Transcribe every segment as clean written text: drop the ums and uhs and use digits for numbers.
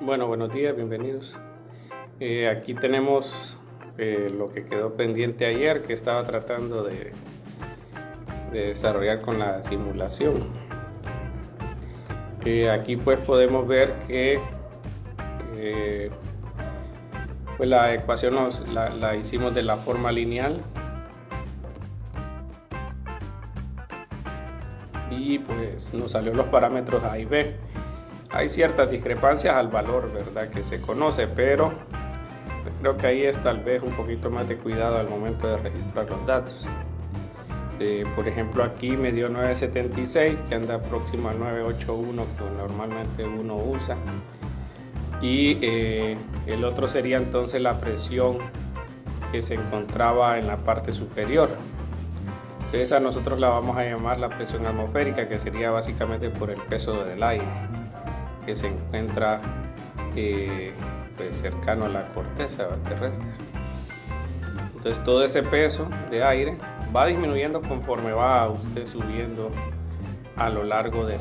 Bueno, buenos días, bienvenidos. Aquí tenemos lo que quedó pendiente ayer, que estaba tratando de desarrollar con la simulación. Aquí pues podemos ver que pues la ecuación la hicimos de la forma lineal y pues nos salió los parámetros A y B. Hay ciertas discrepancias al valor, ¿verdad?, que se conoce, pero creo que ahí es tal vez un poquito más de cuidado al momento de registrar los datos. Por ejemplo, aquí me dio 976, que anda próximo al 981 que normalmente uno usa. Y el otro sería entonces la presión que se encontraba en la parte superior. Esa nosotros la vamos a llamar la presión atmosférica, que sería básicamente por el peso del aire que se encuentra pues cercano a la corteza terrestre. Entonces todo ese peso de aire va disminuyendo conforme va usted subiendo a lo largo de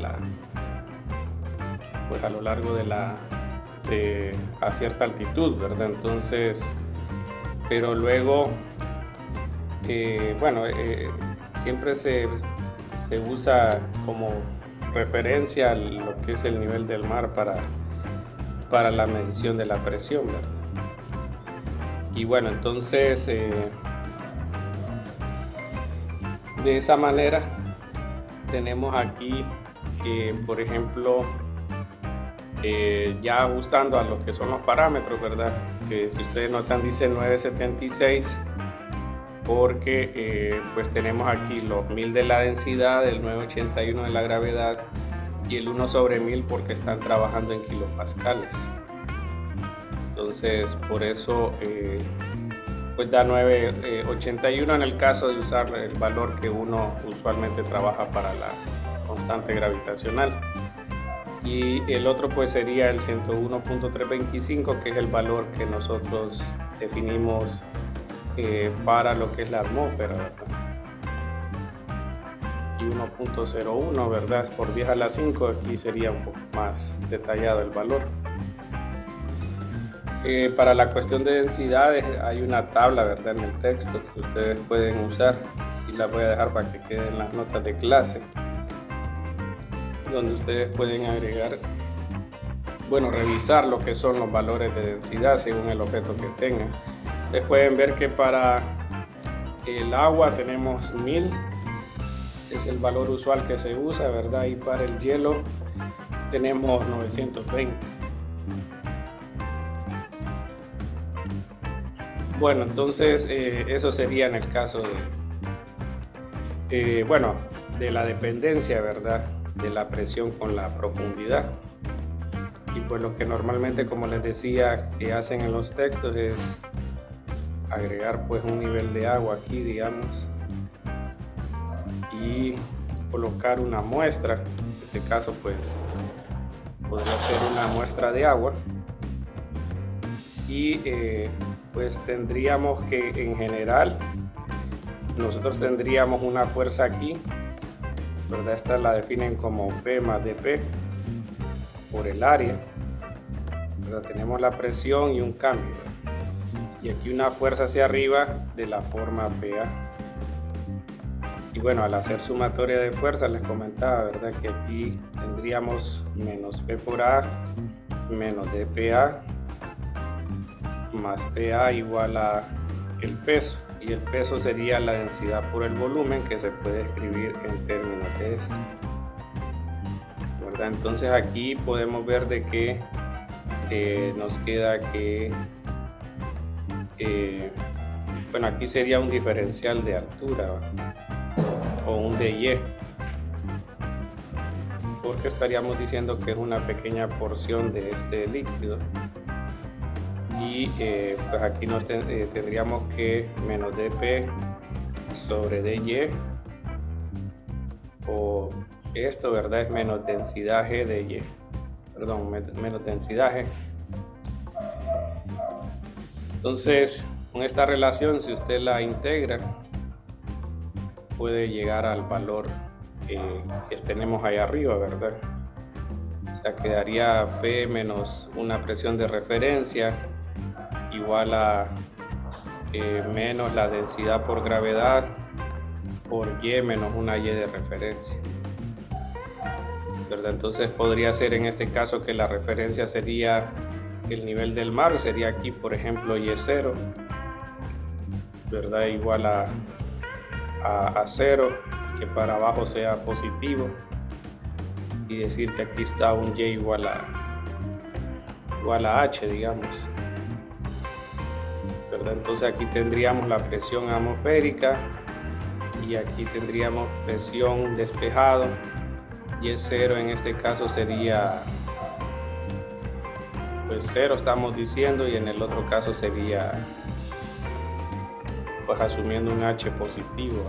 a cierta altitud, ¿verdad? Entonces, pero luego siempre se usa como referencia a lo que es el nivel del mar para la medición de la presión, ¿verdad? Y bueno, entonces de esa manera tenemos aquí que, por ejemplo, ya ajustando a lo que son los parámetros, ¿verdad? Que si ustedes notan dice 976 porque pues tenemos aquí los 1000 de la densidad, el 981 de la gravedad y el 1 sobre 1000 porque están trabajando en kilopascales. Entonces por eso pues da 981 en el caso de usar el valor que uno usualmente trabaja para la constante gravitacional. Y el otro pues sería el 101.325, que es el valor que nosotros definimos para lo que es la atmósfera, ¿verdad? Y 1.01, ¿verdad? Por 10 a la 5, aquí sería un poco más detallado el valor. Para la cuestión de densidades hay una tabla, ¿verdad?, en el texto que ustedes pueden usar y la voy a dejar para que queden las notas de clase, donde ustedes pueden agregar, revisar lo que son los valores de densidad según el objeto que tengan. Ustedes pueden ver que para el agua tenemos 1000, es el valor usual que se usa, ¿verdad? Y para el hielo tenemos 920. Bueno, entonces eso sería en el caso de la dependencia, ¿verdad?, de la presión con la profundidad. Y pues lo que normalmente, como les decía, que hacen en los textos es agregar pues un nivel de agua aquí, digamos, y colocar una muestra. En este caso pues podría ser una muestra de agua y pues tendríamos que, en general, nosotros tendríamos una fuerza aquí, ¿verdad? Esta la definen como P más dP por el área, ¿verdad? Tenemos la presión y un cambio, ¿verdad? Y aquí una fuerza hacia arriba de la forma PA. Y bueno, al hacer sumatoria de fuerzas les comentaba, ¿verdad?, que aquí tendríamos menos P por A menos dPA más PA igual a el peso, y el peso sería la densidad por el volumen, que se puede escribir en términos de esto, ¿verdad? Entonces aquí podemos ver de que nos queda que aquí sería un diferencial de altura, ¿verdad?, o un DY, porque estaríamos diciendo que es una pequeña porción de este líquido. Y pues aquí tendríamos que menos dP sobre dy, o esto, ¿verdad?, es menos densidad G dy, perdón, menos densidad G. Entonces, con esta relación, si usted la integra, puede llegar al valor que tenemos ahí arriba, ¿verdad? O sea, quedaría P menos una presión de referencia igual a menos la densidad por gravedad por Y menos una Y de referencia, ¿verdad? Entonces podría ser en este caso que la referencia sería el nivel del mar, sería aquí por ejemplo Y0, ¿verdad? Igual a 0, que para abajo sea positivo, y decir que aquí está un Y igual a H, digamos, ¿verdad? Entonces aquí tendríamos la presión atmosférica y aquí tendríamos presión despejado. Y0 en este caso sería pues 0, estamos diciendo, y en el otro caso sería pues asumiendo un H positivo.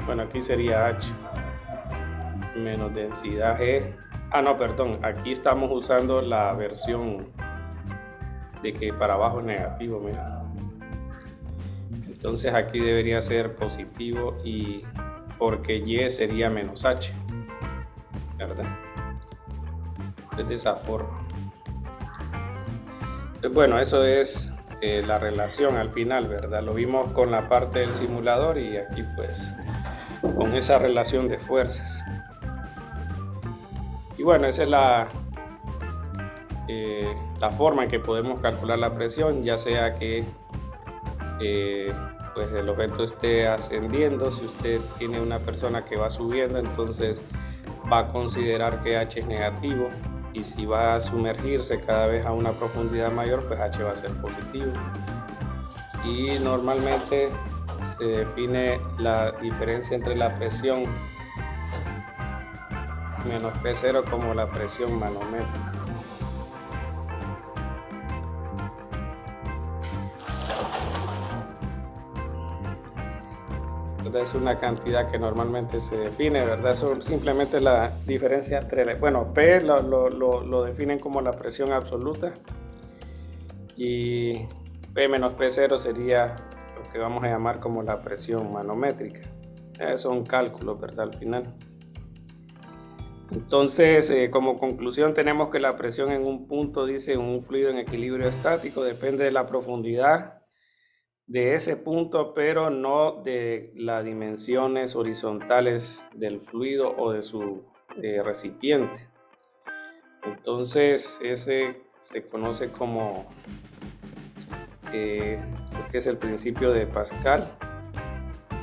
Bueno, aquí sería H menos densidad G. No, perdón, aquí estamos usando la versión de que para abajo es negativo, mira. Entonces aquí debería ser positivo, y porque Y sería menos H, ¿verdad? Es de esa forma. Entonces, bueno, eso es la relación al final, ¿verdad? Lo vimos con la parte del simulador y aquí pues con esa relación de fuerzas. Y bueno, esa es la forma en que podemos calcular la presión, ya sea que pues el objeto esté ascendiendo. Si usted tiene una persona que va subiendo, entonces va a considerar que H es negativo, y si va a sumergirse cada vez a una profundidad mayor, pues H va a ser positivo. Y normalmente se define la diferencia entre la presión menos P0 como la presión manométrica. Es una cantidad que normalmente se define, ¿verdad? Eso simplemente la diferencia entre, bueno, P lo definen como la presión absoluta, y P menos P0 sería lo que vamos a llamar como la presión manométrica. Son cálculos, ¿verdad? Al final. Entonces, como conclusión tenemos que la presión en un punto, dice, un fluido en equilibrio estático, depende de la profundidad de ese punto, pero no de las dimensiones horizontales del fluido o de su recipiente. Entonces ese se conoce como lo que es el principio de Pascal,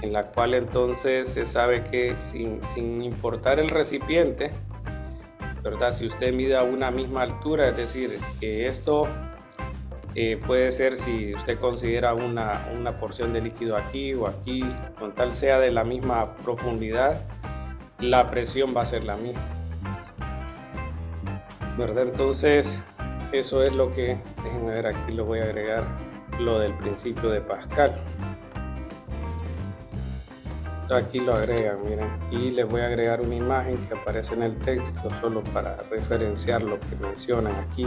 en la cual entonces se sabe que sin importar el recipiente, ¿verdad? Si usted mide a una misma altura, es decir, que esto puede ser, si usted considera una porción de líquido aquí o aquí, con tal sea de la misma profundidad, la presión va a ser la misma, ¿verdad? Entonces eso es lo que, déjenme ver, aquí lo voy a agregar, lo del principio de Pascal. Aquí lo agregan, miren, y les voy a agregar una imagen que aparece en el texto solo para referenciar lo que mencionan aquí.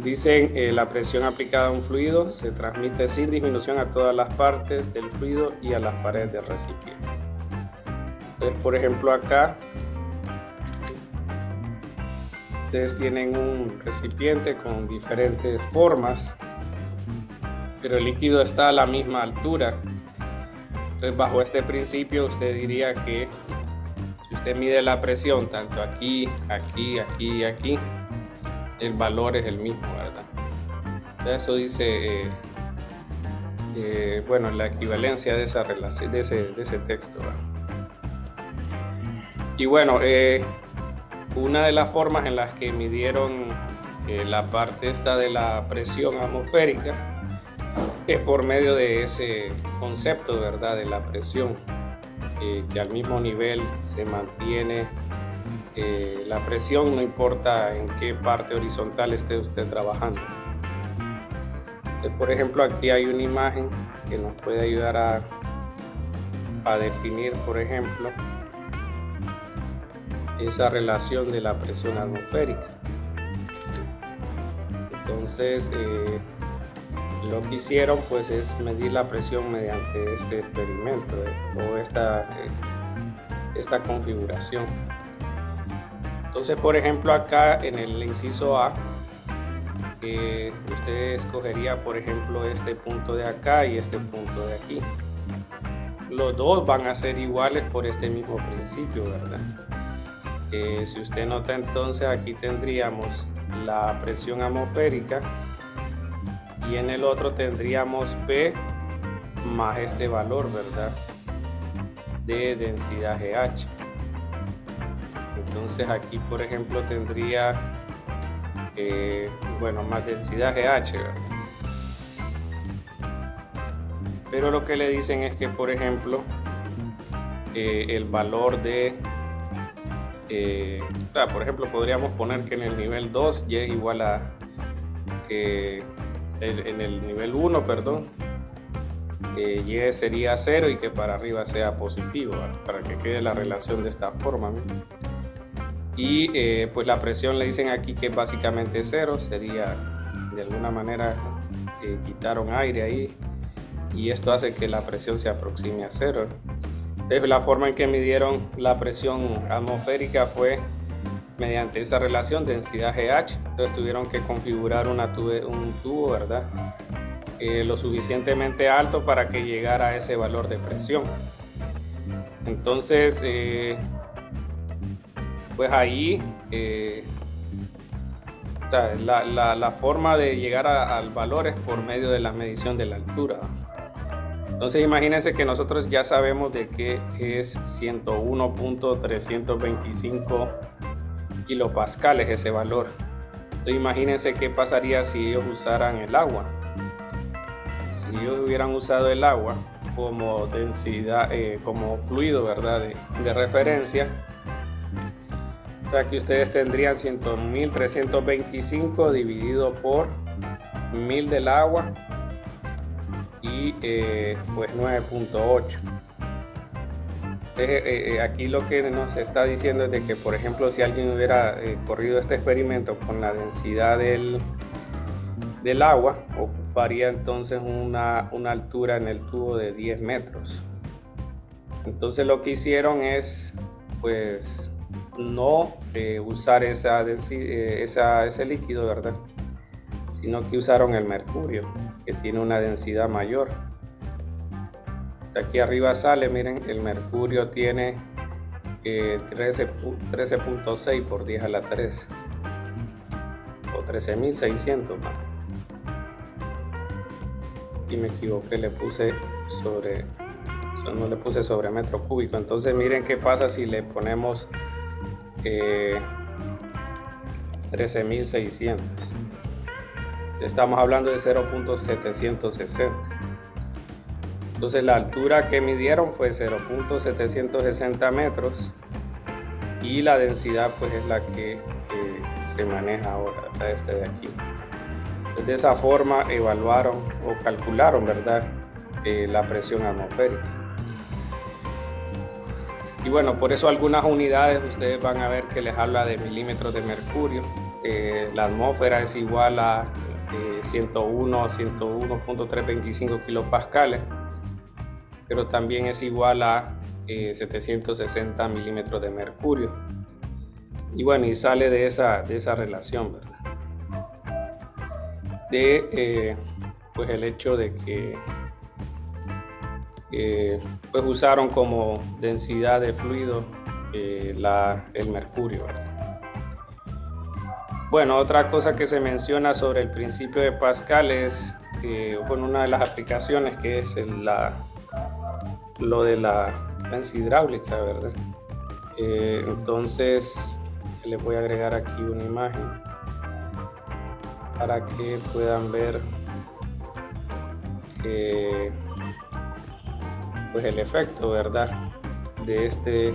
Dicen la presión aplicada a un fluido se transmite sin disminución a todas las partes del fluido y a las paredes del recipiente. Entonces, por ejemplo, acá ustedes tienen un recipiente con diferentes formas, pero el líquido está a la misma altura. Entonces, bajo este principio, usted diría que si usted mide la presión tanto aquí, aquí, aquí y aquí, el valor es el mismo, ¿verdad? Eso dice, bueno, la equivalencia de esa relación, de ese texto, ¿verdad? Y bueno, una de las formas en las que midieron la parte esta de la presión atmosférica es por medio de ese concepto, ¿verdad? De la presión, que al mismo nivel se mantiene la presión, no importa en qué parte horizontal esté usted trabajando. Por ejemplo, aquí hay una imagen que nos puede ayudar a definir, por ejemplo, esa relación de la presión atmosférica. Entonces, lo que hicieron pues es medir la presión mediante este experimento o esta configuración. Entonces, por ejemplo, acá en el inciso A, usted escogería, por ejemplo, este punto de acá y este punto de aquí. Los dos van a ser iguales por este mismo principio, ¿verdad? Si usted nota, entonces aquí tendríamos la presión atmosférica y en el otro tendríamos P más este valor, ¿verdad?, de densidad GH. Entonces aquí, por ejemplo, tendría más densidad GH, ¿verdad? Pero lo que le dicen es que, por ejemplo, el valor de por ejemplo, podríamos poner que en el nivel 2 Y es igual a en el nivel 1, perdón, Y sería 0 y que para arriba sea positivo, ¿vale?, para que quede la relación de esta forma, ¿no? Y pues la presión le dicen aquí que básicamente 0, sería de alguna manera quitaron aire ahí y esto hace que la presión se aproxime a 0. Entonces la forma en que midieron la presión atmosférica fue mediante esa relación densidad GH. Entonces tuvieron que configurar un tubo, ¿verdad?, lo suficientemente alto para que llegara a ese valor de presión. Entonces pues ahí la forma de llegar al valor es por medio de la medición de la altura. Entonces imagínense que nosotros ya sabemos de que es 101.325 kilopascales ese valor. Entonces imagínense qué pasaría si ellos usaran el agua. Si ellos hubieran usado el agua como densidad, como fluido, ¿verdad?, de referencia, aquí ustedes tendrían 100.325 dividido por 1000 del agua y pues 9.8. Aquí lo que nos está diciendo es de que, por ejemplo, si alguien hubiera corrido este experimento con la densidad del agua, ocuparía entonces una altura en el tubo de 10 metros. Entonces lo que hicieron es pues no usar ese líquido, ¿verdad?, sino que usaron el mercurio, que tiene una densidad mayor. Aquí arriba sale, miren, el mercurio tiene 13.6 por 10 a la 3 o 13.600 más. Y me equivoqué, le puse sobre, no le puse sobre metro cúbico. Entonces miren qué pasa si le ponemos 13.600. Estamos hablando de 0.760. Entonces la altura que midieron fue 0.760 metros y la densidad pues es la que se maneja ahora, este de aquí. Entonces, de esa forma evaluaron o calcularon, ¿verdad?, la presión atmosférica. Y bueno, por eso algunas unidades ustedes van a ver que les habla de milímetros de mercurio. La atmósfera es igual a 101.325 kilopascales, pero también es igual a 760 milímetros de mercurio. Y bueno, y sale de esa relación, ¿verdad?, de pues el hecho de que pues usaron como densidad de fluido el mercurio, ¿verdad? Bueno, otra cosa que se menciona sobre el principio de Pascal es una de las aplicaciones que es lo de la prensa hidráulica, ¿verdad? Entonces les voy a agregar aquí una imagen para que puedan ver pues el efecto, ¿verdad?, de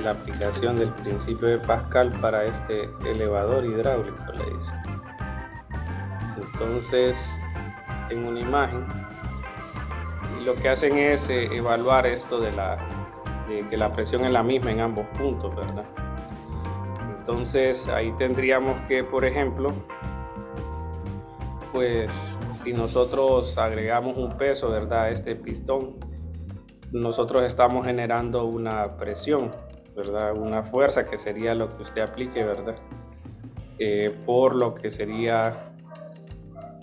la aplicación del principio de Pascal para este elevador hidráulico, le dice. Entonces tengo una imagen y lo que hacen es evaluar esto de que la presión es la misma en ambos puntos, ¿verdad? Entonces ahí tendríamos que, por ejemplo, pues si nosotros agregamos un peso, ¿verdad?, a este pistón, nosotros estamos generando una presión. ¿verdad? Una fuerza que sería lo que usted aplique, ¿verdad? Por lo que sería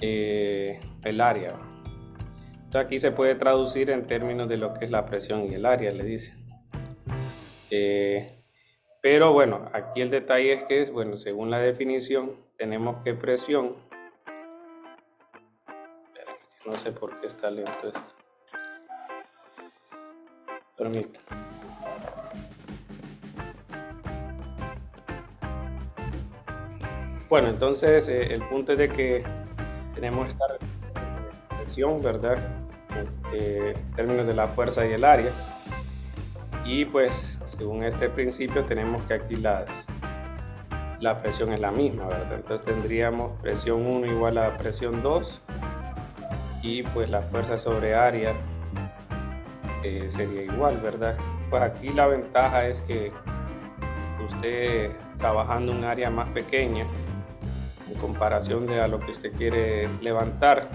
el área. Entonces aquí se puede traducir en términos de lo que es la presión y el área, le dice. Pero bueno, aquí el detalle es que, bueno, según la definición, tenemos que presión. No sé por qué está lento esto. Permítame. Bueno, entonces el punto es de que tenemos esta presión, ¿verdad? En términos de la fuerza y el área. Y pues, según este principio, tenemos que aquí la presión es la misma, ¿verdad? Entonces tendríamos presión 1 igual a presión 2 y pues la fuerza sobre área sería igual, ¿verdad? Pues aquí la ventaja es que usted trabajando un área más pequeña en comparación de a lo que usted quiere levantar,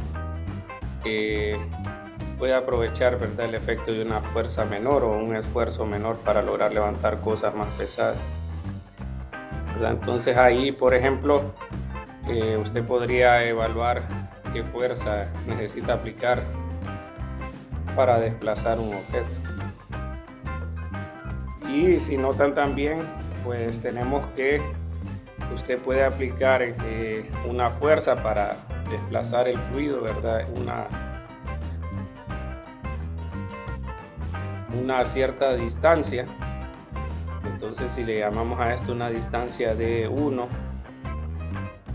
puede aprovechar, ¿verdad?, el efecto de una fuerza menor o un esfuerzo menor para lograr levantar cosas más pesadas, ¿verdad? Entonces ahí, por ejemplo, usted podría evaluar qué fuerza necesita aplicar para desplazar un objeto. Y si notan también, pues tenemos que usted puede aplicar una fuerza para desplazar el fluido, ¿verdad? Una cierta distancia. Entonces si le llamamos a esto una distancia de 1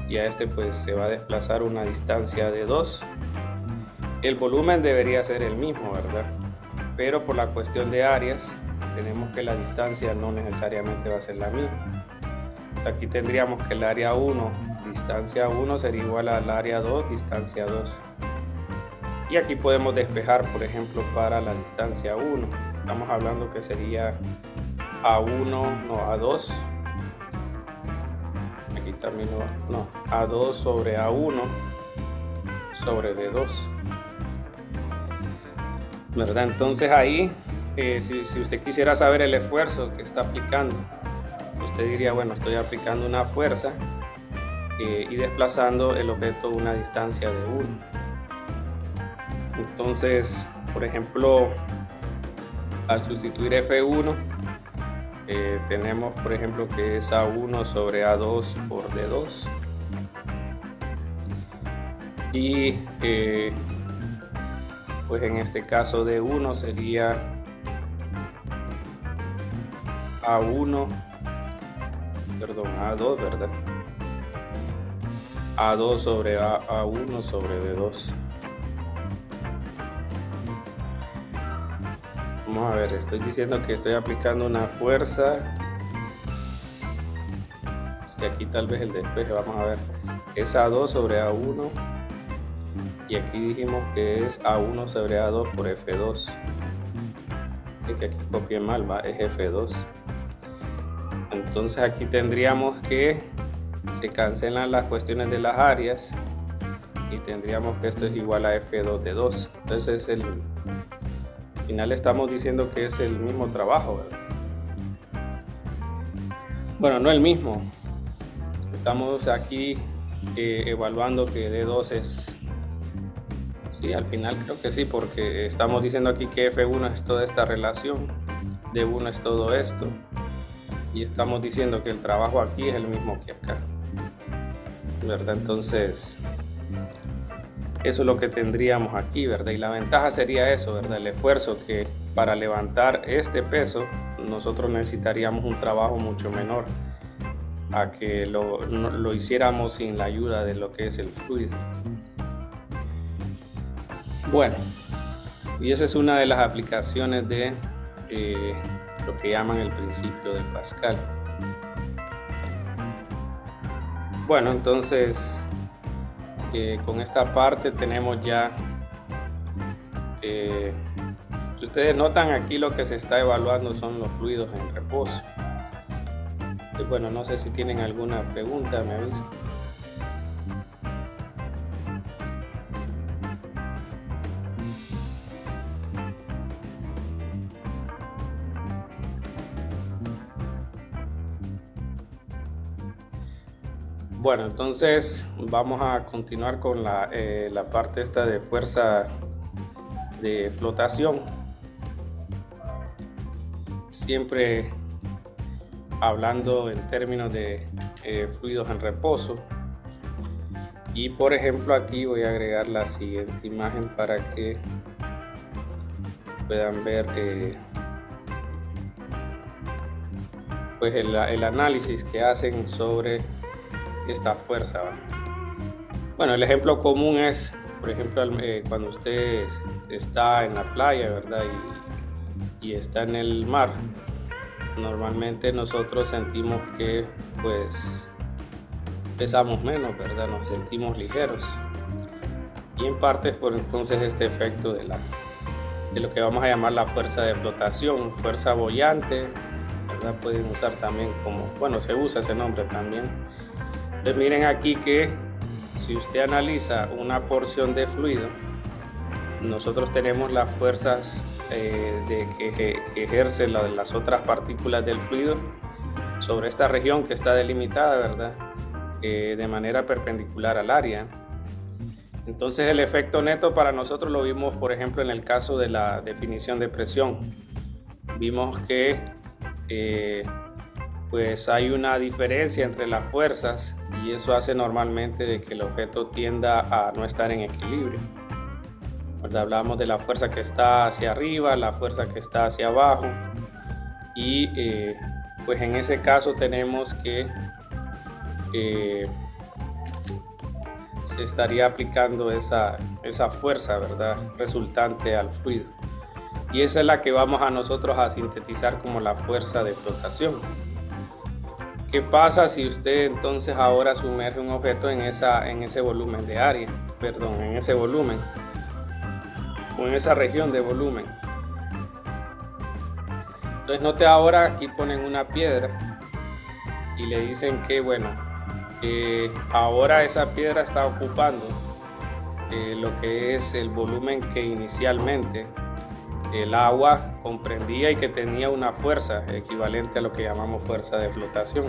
y a este pues se va a desplazar una distancia de 2, el volumen debería ser el mismo, ¿verdad? Pero por la cuestión de áreas tenemos que la distancia no necesariamente va a ser la misma. Aquí tendríamos que el área 1, distancia 1 sería igual al área 2, distancia 2. Y aquí podemos despejar, por ejemplo, para la distancia 1. Estamos hablando que sería A1, no, A2. Aquí también no, A2 sobre A1 sobre D2. ¿Verdad? Entonces ahí, si usted quisiera saber el esfuerzo que está aplicando, usted diría, bueno, estoy aplicando una fuerza y desplazando el objeto a una distancia de 1. Entonces, por ejemplo, al sustituir F1, tenemos, por ejemplo, que es A1 sobre A2 por D2. Y pues en este caso D1 sería A2, ¿verdad? A2 sobre A1 sobre D2. Vamos a ver, estoy diciendo que estoy aplicando una fuerza. Es que aquí tal vez el despeje, vamos a ver, es A2 sobre A1 y aquí dijimos que es A1 sobre A2 por F2. Así que aquí copié mal, va, es F2. Entonces aquí tendríamos que se cancelan las cuestiones de las áreas y tendríamos que esto es igual a F2 de 2. Entonces al final estamos diciendo que es el mismo trabajo, ¿verdad? Bueno, no el mismo. Estamos aquí evaluando que D2 es... Sí, al final creo que sí, porque estamos diciendo aquí que F1 es toda esta relación, D1 es todo esto, y estamos diciendo que el trabajo aquí es el mismo que acá, ¿verdad? Entonces, eso es lo que tendríamos aquí, ¿verdad? Y la ventaja sería eso, ¿verdad? El esfuerzo que para levantar este peso nosotros necesitaríamos un trabajo mucho menor a que lo hiciéramos sin la ayuda de lo que es el fluido. Bueno, y esa es una de las aplicaciones de lo que llaman el principio de Pascal. Bueno, entonces con esta parte tenemos ya, si ustedes notan aquí lo que se está evaluando son los fluidos en reposo. Y bueno, no sé si tienen alguna pregunta, me avisan. Bueno, entonces vamos a continuar con la parte esta de fuerza de flotación. Siempre hablando en términos de fluidos en reposo. Y por ejemplo aquí voy a agregar la siguiente imagen para que puedan ver pues el análisis que hacen sobre esta fuerza. Bueno, el ejemplo común es, por ejemplo, cuando usted está en la playa, ¿verdad? Y está en el mar. Normalmente nosotros sentimos que pues pesamos menos, ¿verdad? Nos sentimos ligeros. Y en parte por entonces este efecto de lo que vamos a llamar la fuerza de flotación, fuerza boyante, ¿verdad? Pueden usar también como, bueno, se usa ese nombre también. Entonces miren aquí que si usted analiza una porción de fluido, nosotros tenemos las fuerzas que ejercen las otras partículas del fluido sobre esta región que está delimitada, ¿verdad? De manera perpendicular al área. Entonces el efecto neto para nosotros lo vimos, por ejemplo, en el caso de la definición de presión. Vimos que pues hay una diferencia entre las fuerzas y eso hace normalmente de que el objeto tienda a no estar en equilibrio. Hablamos de la fuerza que está hacia arriba, la fuerza que está hacia abajo y pues en ese caso tenemos que se estaría aplicando esa fuerza, ¿verdad? Resultante al fluido, y esa es la que vamos a nosotros a sintetizar como la fuerza de flotación. ¿Qué pasa si usted entonces ahora sumerge un objeto en ese volumen de área, en ese volumen o en esa región de volumen? Entonces note ahora, aquí ponen una piedra y le dicen que bueno, ahora esa piedra está ocupando lo que es el volumen que inicialmente el agua comprendía y que tenía una fuerza equivalente a lo que llamamos fuerza de flotación.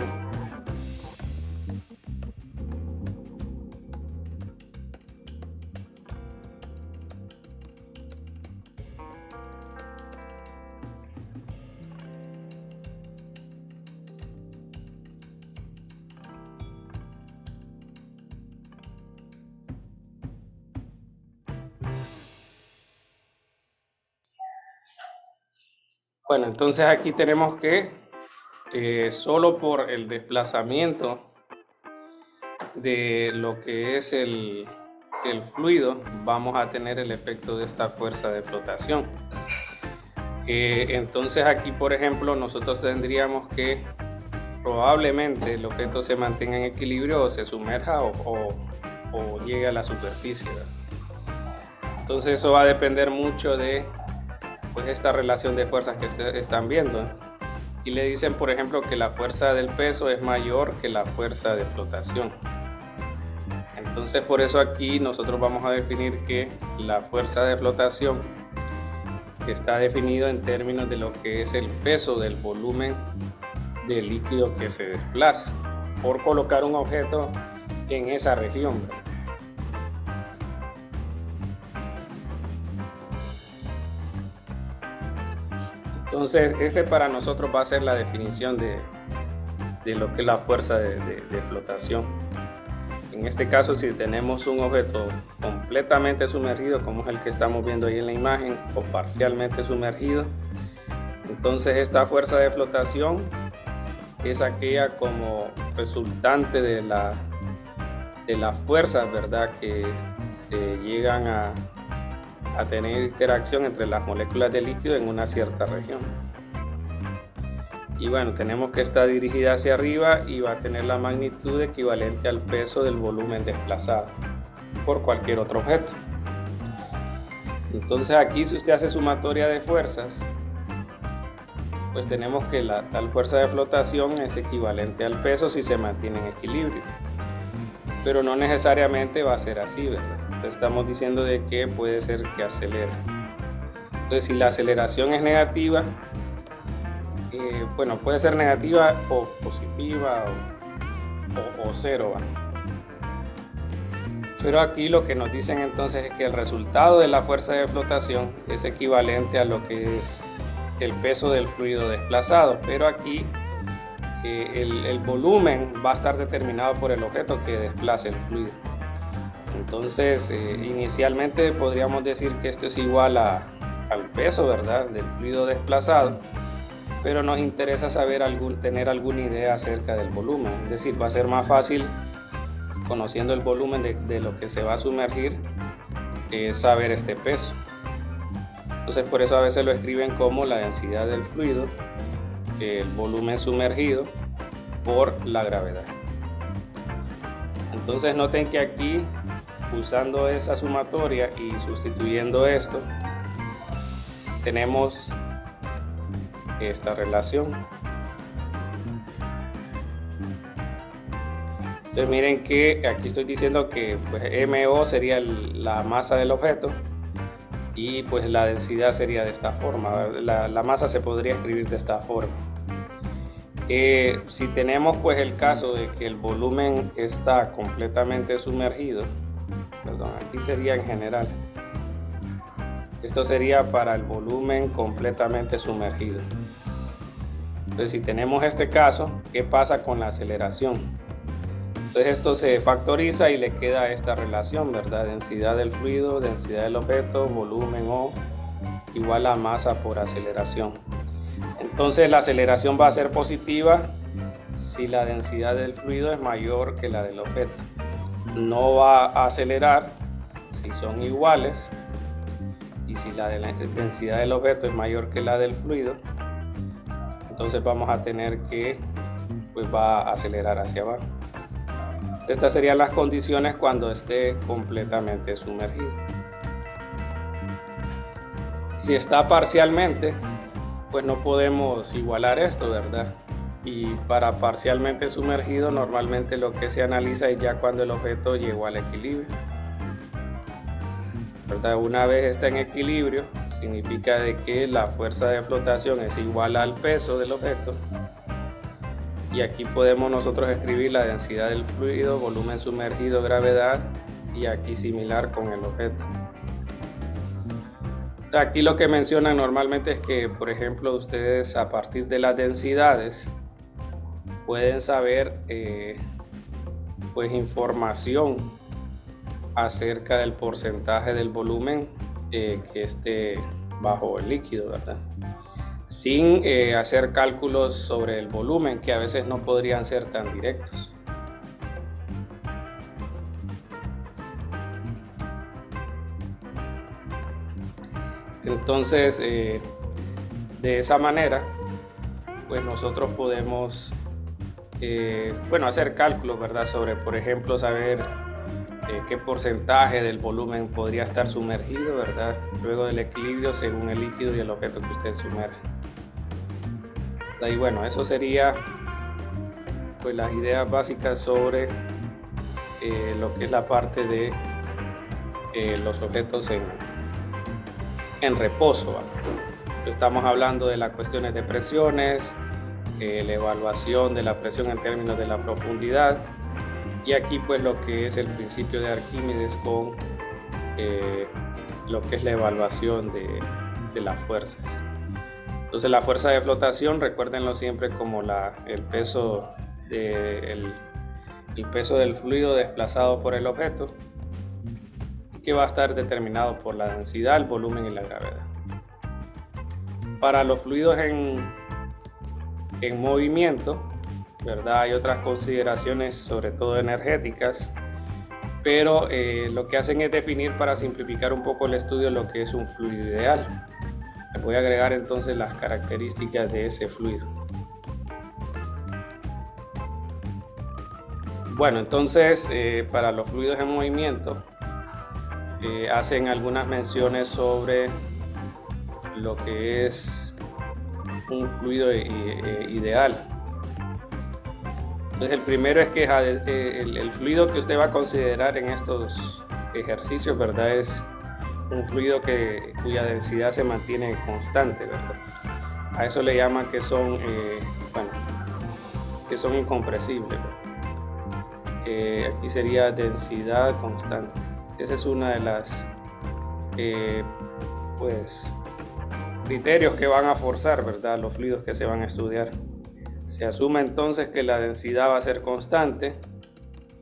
Bueno, entonces aquí tenemos que solo por el desplazamiento de lo que es el fluido vamos a tener el efecto de esta fuerza de flotación. Entonces aquí, por ejemplo, nosotros tendríamos que probablemente el objeto se mantenga en equilibrio o se sumerja o llegue a la superficie, ¿verdad? Entonces eso va a depender mucho de pues esta relación de fuerzas que están viendo, y le dicen, por ejemplo, que la fuerza del peso es mayor que la fuerza de flotación. Entonces por eso aquí nosotros vamos a definir que la fuerza de flotación está definido en términos de lo que es el peso del volumen del líquido que se desplaza por colocar un objeto en esa región. Entonces ese para nosotros va a ser la definición de lo que es la fuerza de flotación. En este caso, si tenemos un objeto completamente sumergido, como es el que estamos viendo ahí en la imagen, o parcialmente sumergido, entonces esta fuerza de flotación es aquella como resultante de las fuerzas, ¿verdad?, que se llegan a tener interacción entre las moléculas de líquido en una cierta región. Y bueno, tenemos que está dirigida hacia arriba y va a tener la magnitud equivalente al peso del volumen desplazado por cualquier otro objeto. Entonces aquí, si usted hace sumatoria de fuerzas, pues tenemos que la tal fuerza de flotación es equivalente al peso si se mantiene en equilibrio, pero no necesariamente va a ser así, ¿verdad? Entonces estamos diciendo de que puede ser que acelere. Entonces si la aceleración es negativa, bueno, puede ser negativa o positiva o cero, ¿va? Pero aquí lo que nos dicen entonces es que el resultado de la fuerza de flotación es equivalente a lo que es el peso del fluido desplazado, pero aquí el volumen va a estar determinado por el objeto que desplace el fluido. Entonces, inicialmente podríamos decir que esto es igual al peso, ¿verdad?, del fluido desplazado, pero nos interesa saber tener alguna idea acerca del volumen. Es decir, va a ser más fácil, conociendo el volumen de lo que se va a sumergir, saber este peso. Entonces, por eso a veces lo escriben como la densidad del fluido, el volumen sumergido por la gravedad. Entonces, noten que aquí, usando esa sumatoria y sustituyendo esto, tenemos esta relación. Entonces miren que aquí estoy diciendo que pues, MO sería la masa del objeto y pues la densidad sería de esta forma. La masa se podría escribir de esta forma. Si tenemos pues el caso de que el volumen está completamente sumergido, perdón, aquí sería en general. Esto sería para el volumen completamente sumergido. Entonces, si tenemos este caso, ¿qué pasa con la aceleración? Entonces, esto se factoriza y le queda esta relación, ¿verdad? Densidad del fluido, densidad del objeto, volumen O, igual a masa por aceleración. Entonces, la aceleración va a ser positiva si la densidad del fluido es mayor que la del objeto. No va a acelerar si son iguales. Y si la densidad del objeto es mayor que la del fluido, entonces vamos a tener que pues va a acelerar hacia abajo. Estas serían las condiciones cuando esté completamente sumergido. Si está parcialmente, pues no podemos igualar esto, ¿verdad? Y para parcialmente sumergido, normalmente lo que se analiza es ya cuando el objeto llegó al equilibrio, ¿verdad? Una vez está en equilibrio, significa de que la fuerza de flotación es igual al peso del objeto. Y aquí podemos nosotros escribir la densidad del fluido, volumen sumergido, gravedad, y aquí similar con el objeto. Aquí lo que mencionan normalmente es que, por ejemplo, ustedes a partir de las densidades pueden saber pues información acerca del porcentaje del volumen que esté bajo el líquido, ¿verdad? Sin hacer cálculos sobre el volumen que a veces no podrían ser tan directos. Entonces, de esa manera, pues nosotros podemos hacer cálculos, ¿verdad? Sobre, por ejemplo, saber qué porcentaje del volumen podría estar sumergido, ¿verdad? Luego del equilibrio según el líquido y el objeto que usted sumerge. Y bueno, eso sería pues las ideas básicas sobre lo que es la parte de los objetos en reposo, ¿vale? Estamos hablando de las cuestiones de presiones, la evaluación de la presión en términos de la profundidad, y aquí pues lo que es el principio de Arquímedes con lo que es la evaluación de las fuerzas. Entonces la fuerza de flotación, recuérdenlo siempre como el peso del fluido desplazado por el objeto, que va a estar determinado por la densidad, el volumen y la gravedad. Para los fluidos en movimiento, ¿verdad? Hay otras consideraciones, sobre todo energéticas, pero lo que hacen es definir, para simplificar un poco el estudio, lo que es un fluido ideal. Les voy a agregar entonces las características de ese fluido. Bueno, entonces para los fluidos en movimiento hacen algunas menciones sobre lo que es un fluido ideal. Entonces el primero es que el fluido que usted va a considerar en estos ejercicios, ¿verdad?, es un fluido cuya densidad se mantiene constante, ¿verdad? A eso le llaman que son incompresibles, aquí sería densidad constante. Esa es una de las pues criterios que van a forzar, ¿verdad?, los fluidos que se van a estudiar. Se asume entonces que la densidad va a ser constante,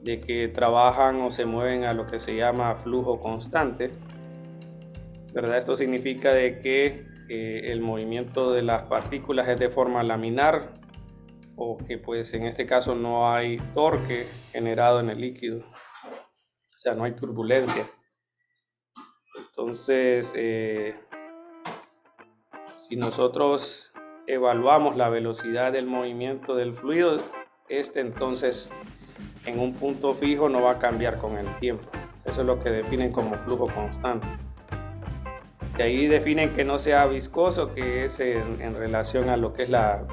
de que trabajan o se mueven a lo que se llama flujo constante, ¿verdad? Esto significa de que el movimiento de las partículas es de forma laminar, o que pues en este caso no hay torque generado en el líquido, o sea, no hay turbulencia. Entonces, si nosotros evaluamos la velocidad del movimiento del fluido, entonces en un punto fijo no va a cambiar con el tiempo. Eso es lo que definen como flujo constante. De ahí definen que no sea viscoso, que es en relación a lo que es la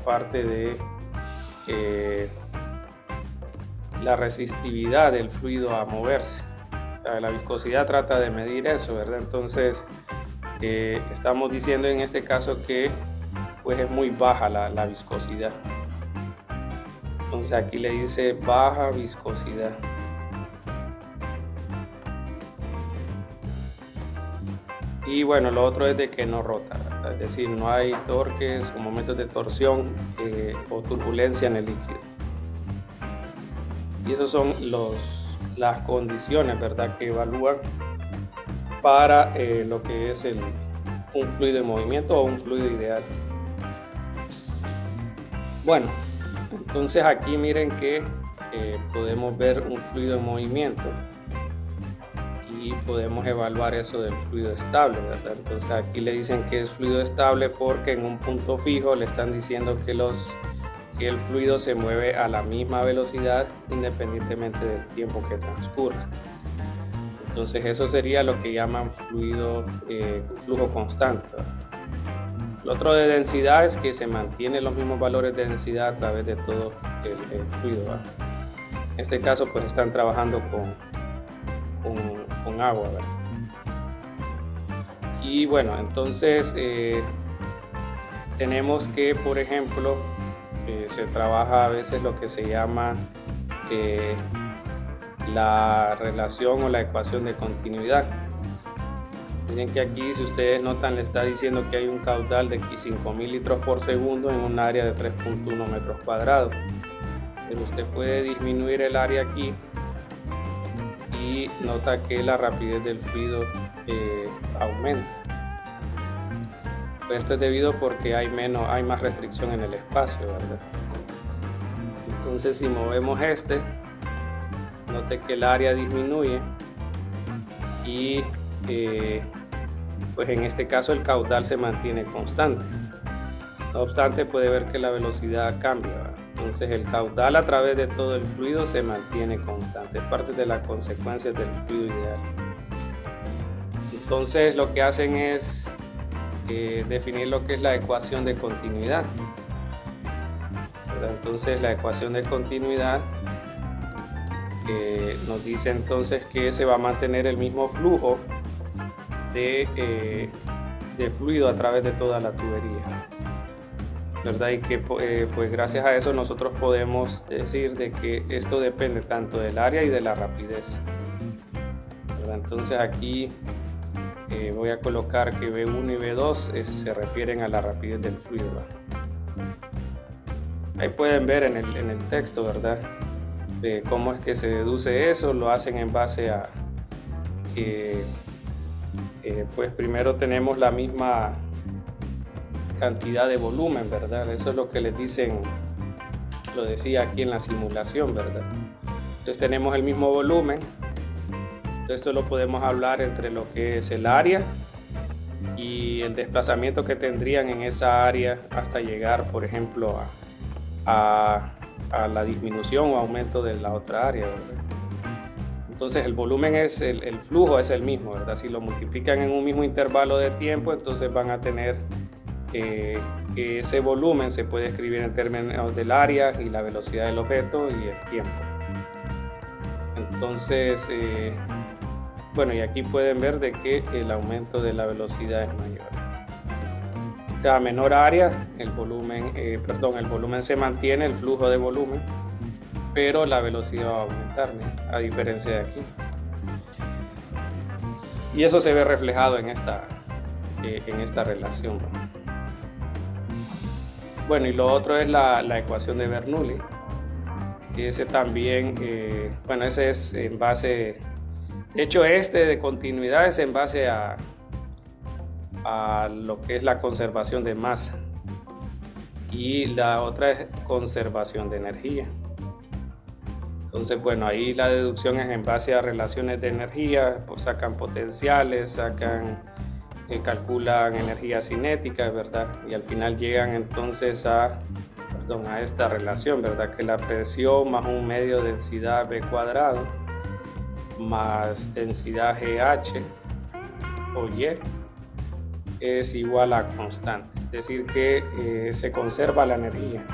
parte de la resistividad del fluido a moverse. O sea, la viscosidad trata de medir eso, ¿verdad? Entonces estamos diciendo en este caso que pues es muy baja la viscosidad. Entonces aquí le dice baja viscosidad. Y bueno, lo otro es de que no rota, ¿verdad? Es decir, no hay torques o momentos de torsión o turbulencia en el líquido. Y esas son las condiciones, ¿verdad?, que evalúan para lo que es un fluido en movimiento o un fluido ideal. Bueno, entonces aquí miren que podemos ver un fluido en movimiento y podemos evaluar eso del fluido estable, ¿verdad? Entonces aquí le dicen que es fluido estable porque en un punto fijo le están diciendo que el fluido se mueve a la misma velocidad independientemente del tiempo que transcurra. Entonces eso sería lo que llaman flujo constante, ¿verdad? Lo otro de densidad es que se mantienen los mismos valores de densidad a través de todo el fluido, ¿verdad? En este caso pues están trabajando con agua, ¿verdad? Y bueno, entonces tenemos que, por ejemplo, se trabaja a veces lo que se llama la relación o la ecuación de continuidad. Miren que aquí, si ustedes notan, le está diciendo que hay un caudal de 5.000 litros por segundo en un área de 3.1 metros cuadrados. Pero usted puede disminuir el área aquí y nota que la rapidez del fluido aumenta. Esto es debido porque hay más restricción en el espacio, ¿verdad? Entonces, si movemos note que el área disminuye y pues en este caso el caudal se mantiene constante. No obstante, puede ver que la velocidad cambia, ¿verdad? Entonces el caudal a través de todo el fluido se mantiene constante, es parte de las consecuencias del fluido ideal. Entonces lo que hacen es definir lo que es la ecuación de continuidad, ¿verdad? Entonces la ecuación de continuidad nos dice entonces que se va a mantener el mismo flujo de fluido a través de toda la tubería, ¿verdad? Y que pues gracias a eso nosotros podemos decir de que esto depende tanto del área y de la rapidez, ¿verdad? Entonces aquí voy a colocar que V1 y V2 se refieren a la rapidez del fluido, ¿verdad? Ahí pueden ver en el texto, ¿verdad?, de cómo es que se deduce eso. Lo hacen en base a que pues primero tenemos la misma cantidad de volumen, ¿verdad? Eso es lo que les dicen, lo decía aquí en la simulación, ¿verdad? Entonces tenemos el mismo volumen. Entonces esto lo podemos hablar entre lo que es el área y el desplazamiento que tendrían en esa área hasta llegar, por ejemplo, a la disminución o aumento de la otra área, ¿verdad? Entonces el volumen el flujo es el mismo, ¿verdad? Si lo multiplican en un mismo intervalo de tiempo, entonces van a tener que ese volumen se puede escribir en términos del área y la velocidad del objeto y el tiempo. Entonces, bueno, y aquí pueden ver de que el aumento de la velocidad es mayor. A menor área, el volumen se mantiene, el flujo de volumen, pero la velocidad va a aumentar, ¿no? A diferencia de aquí. Y eso se ve reflejado en esta relación. Bueno, y lo otro es la ecuación de Bernoulli. Ese también, bueno, ese es en base, de hecho de continuidad es en base a lo que es la conservación de masa, y la otra es conservación de energía. Entonces, bueno, ahí la deducción es en base a relaciones de energía, pues sacan potenciales, calculan energía cinética, ¿verdad? Y al final llegan entonces a esta relación, ¿verdad? Que la presión más un medio densidad B cuadrado más densidad GH o Y es igual a constante. Es decir, que se conserva la energía.